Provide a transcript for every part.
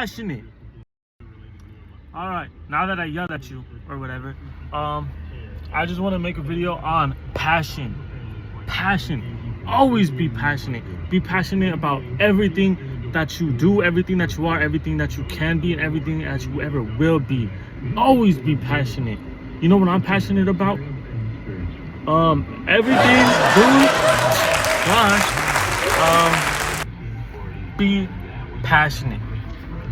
passionate. All right, now that I yelled at you or whatever, I just want to make a video on passion. Passion. Always be passionate. Be passionate about everything that you do, everything that you are, everything that you can be, and everything that you ever will be. Always be passionate. You know what I'm passionate about? Everything, dude. Gosh. Be passionate.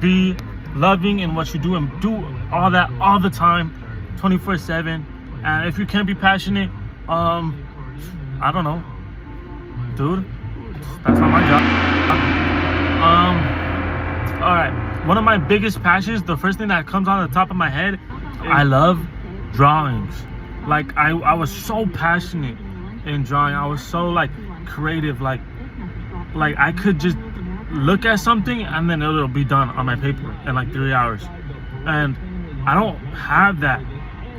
Be loving in what you do and do all that all the time, 24/7. And if you can't be passionate, I don't know, dude, that's not my job. All right, one of my biggest passions, the first thing that comes on the top of my head, I love drawings. Like I was so passionate in drawing. I was so like creative, like I could just look at something and then it'll be done on my paper in like 3 hours. And I don't have that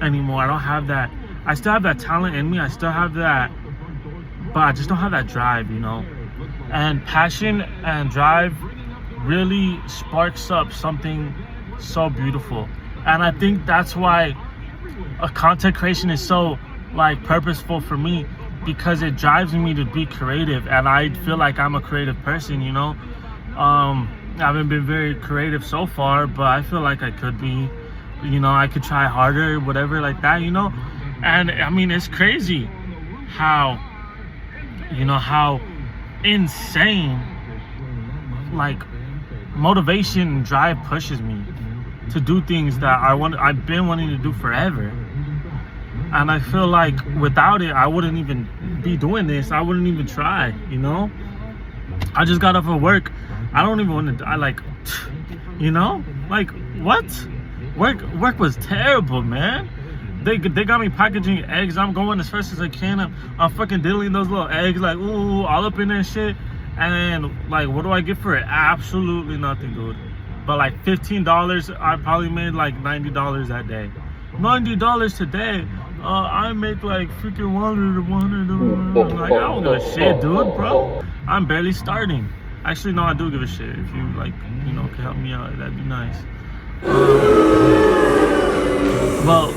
anymore. I don't have that. I still have that talent in me. I still have that, but I just don't have that drive, you know. And passion and drive really sparks up something so beautiful. And I think that's why a content creation is so like purposeful for me, because it drives me to be creative, and I feel like I'm a creative person, you know. I haven't been very creative so far, but I feel like I could be, you know. I could try harder, whatever, like that, you know. And I mean, it's crazy how, you know, how insane like motivation and drive pushes me to do things that I've been wanting to do forever. And I feel like without it, I wouldn't even be doing this. I wouldn't even try, you know. I just got off of work. I don't even want to. I like, you know, like what? Work was terrible, man. They got me packaging eggs. I'm going as fast as I can. I'm fucking diddling those little eggs, like ooh, all up in there and shit. And like, what do I get for it? Absolutely nothing, dude. But like $15, I probably made like $90 that day. $90 today. I make like freaking 100. Like, I don't give a shit, dude, bro. I'm barely starting. Actually, no, I do give a shit. If you like, you know, can help me out, that'd be nice. Well,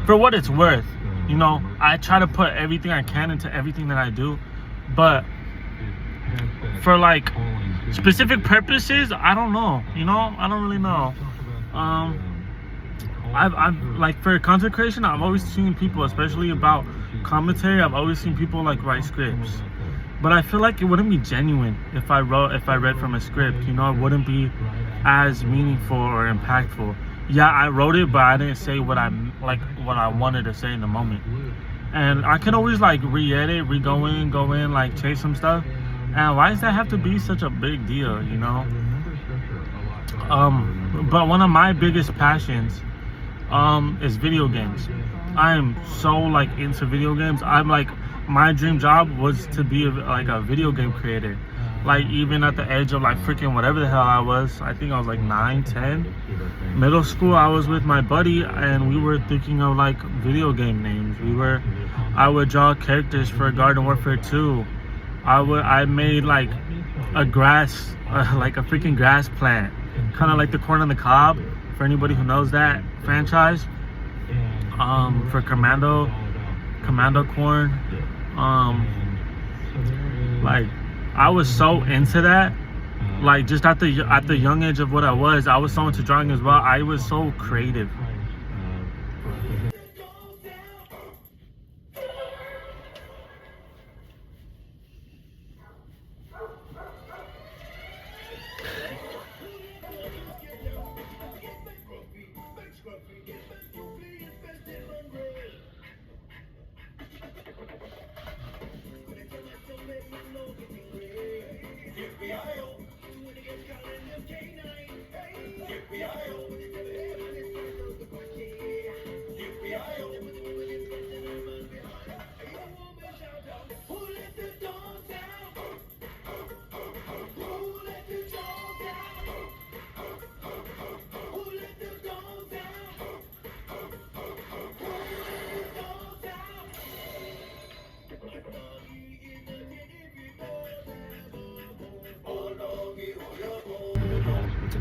for what it's worth, you know, I try to put everything I can into everything that I do, but for like specific purposes, I don't know, you know. I don't really know. I've like, for content creation, I've always seen people, especially about commentary, I've always seen people like write scripts, but I feel like it wouldn't be genuine if I read from a script, you know. It wouldn't be as meaningful or impactful. Yeah, I wrote it, but I didn't say what I wanted to say in the moment. And I can always like re-edit, go in, like change some stuff. And why does that have to be such a big deal, you know? But one of my biggest passions is video games. I am so like into video games. I'm like, my dream job was to be like a video game creator. Like, even at the age of like freaking whatever the hell I was, I think I was like 9, 10. Middle school, I was with my buddy and we were thinking of like video game names. I would draw characters for Garden Warfare 2. I made like a grass, like a freaking grass plant, kind of like the corn on the cob, for anybody who knows that franchise. For commando corn. Like, I was so into that. Like, just at the young age of what I was so into drawing as well. I was so creative.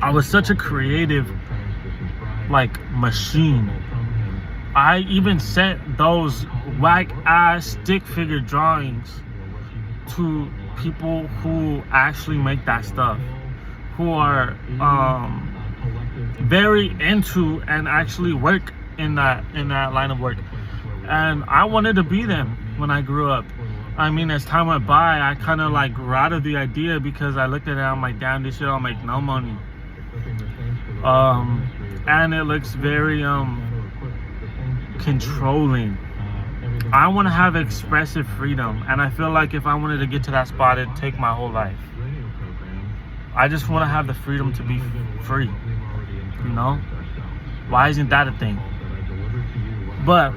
I was such a creative, like, machine. I even sent those whack ass stick figure drawings to people who actually make that stuff, who are very into and actually work in that line of work. And I wanted to be them when I grew up. I mean, as time went by, I kind of like grew out of the idea because I looked at it, I'm like, damn, this shit don't make no money. And it looks very controlling. I want to have expressive freedom, and I feel like if I wanted to get to that spot, it'd take my whole life. I just want to have the freedom to be free, you know? Why isn't that a thing? But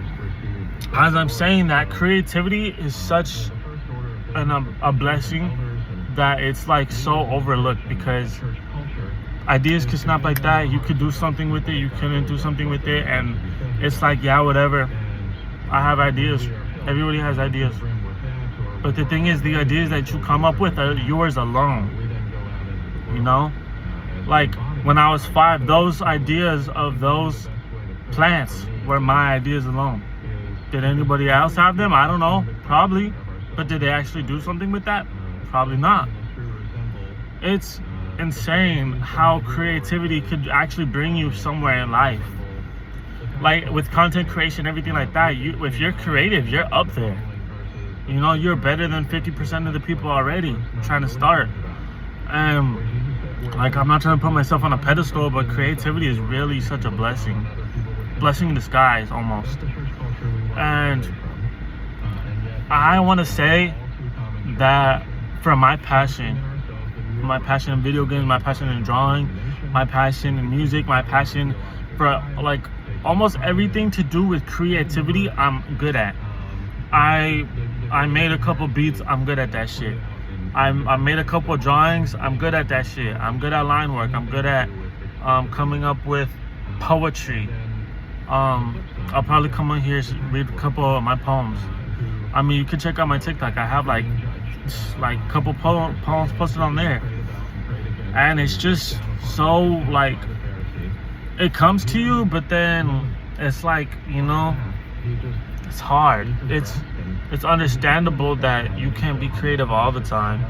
as I'm saying that, creativity is such a blessing that it's like so overlooked, because ideas can snap like that. You could do something with it, you couldn't do something with it, and it's like, yeah, whatever. I have ideas. Everybody has ideas. But the thing is, the ideas that you come up with are yours alone. You know? Like, when I was 5, those ideas of those plants were my ideas alone. Did anybody else have them? I don't know. Probably. But did they actually do something with that? Probably not. It's insane how creativity could actually bring you somewhere in life. Like with content creation, everything like that, if you're creative, you're up there. You know, you're better than 50% of the people already trying to start. Like, I'm not trying to put myself on a pedestal, but creativity is really such a blessing. Blessing in disguise, almost. And I want to say that for my passion in video games, my passion in drawing, my passion in music, my passion for like almost everything to do with creativity, I'm good at. I made a couple beats, I'm good at that shit. I made a couple drawings, I'm good at that shit. I'm good at line work, I'm good at coming up with poetry. I'll probably come on here, read a couple of my poems. I mean, you can check out my TikTok. I have like a couple poems posted on there. And it's just so, like, it comes to you, but then it's like, you know, it's hard. It's understandable that you can't be creative all the time.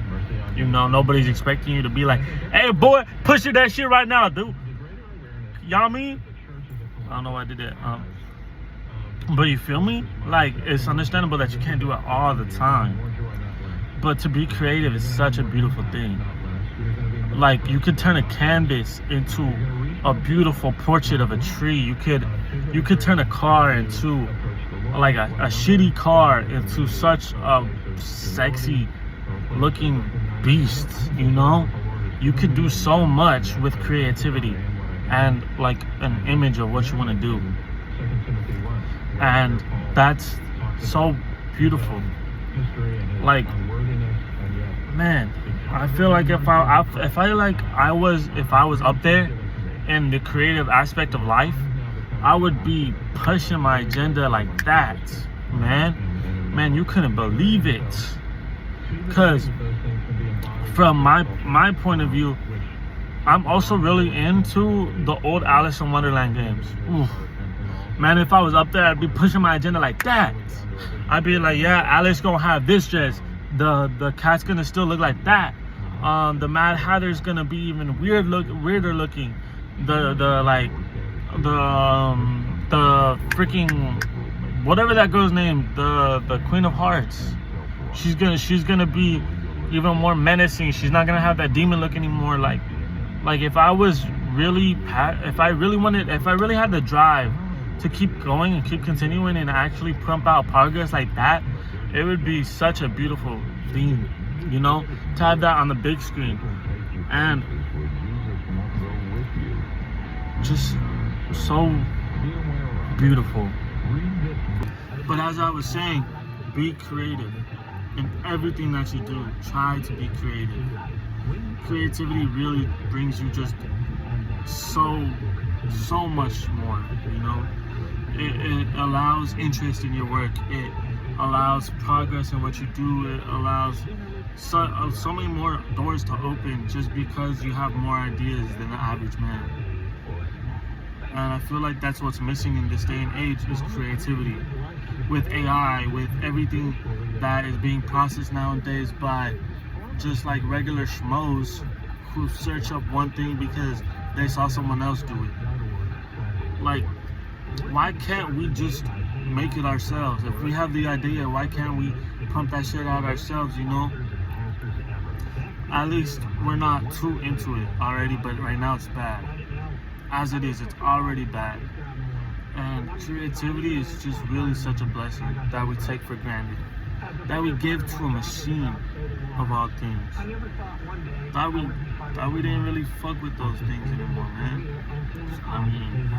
You know, nobody's expecting you to be like, hey boy, push that shit right now, dude. Y'all mean? I don't know why I did that. But you feel me? Like, it's understandable that you can't do it all the time. But to be creative is such a beautiful thing. Like, you could turn a canvas into a beautiful portrait of a tree. You could turn a car into like a shitty car into such a sexy looking beast, you know? You could do so much with creativity and like an image of what you want to do. And that's so beautiful. Like, man, I feel like if I was up there in the creative aspect of life, I would be pushing my agenda like that, man, you couldn't believe it. Because from my point of view, I'm also really into the old Alice in Wonderland games. Oof. Man, if I was up there, I'd be pushing my agenda like that. I'd be like, yeah, Alice gonna have this dress. The cat's gonna still look like that. The Mad Hatter's gonna be even weirder looking. The freaking whatever that girl's name, the Queen of Hearts. She's gonna be even more menacing. She's not gonna have that demon look anymore. Like if I really had the drive to keep going and keep continuing and actually pump out progress like that, it would be such a beautiful thing, you know, to have that on the big screen. And just so beautiful. But as I was saying, be creative in everything that you do. Try to be creative. Creativity really brings you just so much more, you know. It allows interest in your work. It allows progress in what you do. It allows so many more doors to open just because you have more ideas than the average man. And I feel like that's what's missing in this day and age is creativity. With AI, with everything that is being processed nowadays by just like regular schmoes who search up one thing because they saw someone else do it. Like, why can't we just make it ourselves? If we have the idea, why can't we pump that shit out ourselves, you know? At least we're not too into it already, but right now it's bad. As it is, it's already bad. And creativity is just really such a blessing that we take for granted. That we give to a machine of all things. Thought we didn't really fuck with those things anymore, man. I mean